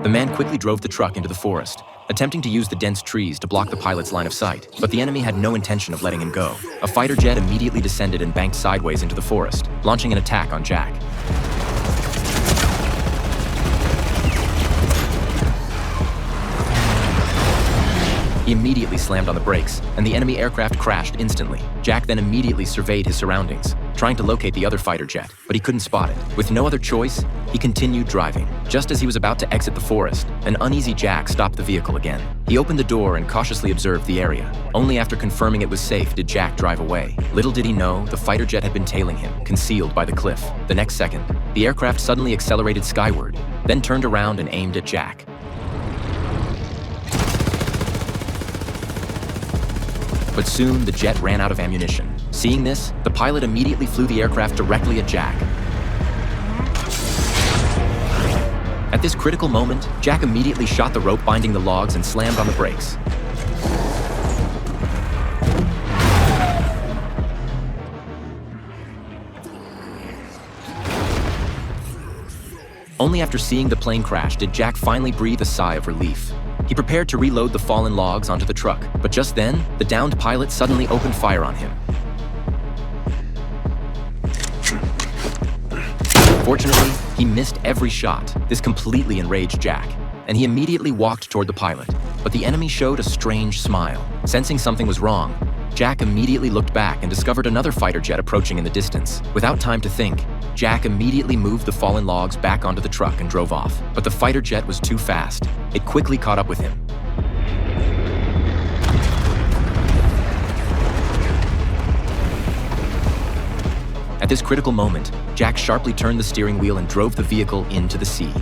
The man quickly drove the truck into the forest, attempting to use the dense trees to block the pilot's line of sight. But the enemy had no intention of letting him go. A fighter jet immediately descended and banked sideways into the forest, launching an attack on Jack. He immediately slammed on the brakes, and the enemy aircraft crashed instantly. Jack then immediately surveyed his surroundings, trying to locate the other fighter jet, but he couldn't spot it. With no other choice, he continued driving. Just as he was about to exit the forest, an uneasy Jack stopped the vehicle again. He opened the door and cautiously observed the area. Only after confirming it was safe did Jack drive away. Little did he know, the fighter jet had been tailing him, concealed by the cliff. The next second, the aircraft suddenly accelerated skyward, then turned around and aimed at Jack. But soon, the jet ran out of ammunition. Seeing this, the pilot immediately flew the aircraft directly at Jack. At this critical moment, Jack immediately shot the rope binding the logs and slammed on the brakes. Only after seeing the plane crash did Jack finally breathe a sigh of relief. He prepared to reload the fallen logs onto the truck, but just then, the downed pilot suddenly opened fire on him. Fortunately, he missed every shot. This completely enraged Jack, and he immediately walked toward the pilot. But the enemy showed a strange smile. Sensing something was wrong, Jack immediately looked back and discovered another fighter jet approaching in the distance. Without time to think, Jack immediately moved the fallen logs back onto the truck and drove off. But the fighter jet was too fast. It quickly caught up with him. At this critical moment, Jack sharply turned the steering wheel and drove the vehicle into the sea.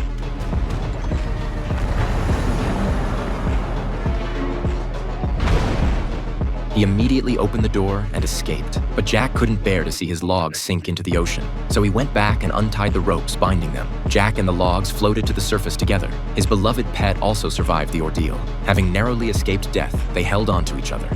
He immediately opened the door and escaped. But Jack couldn't bear to see his logs sink into the ocean, so he went back and untied the ropes binding them. Jack and the logs floated to the surface together. His beloved pet also survived the ordeal. Having narrowly escaped death, they held on to each other.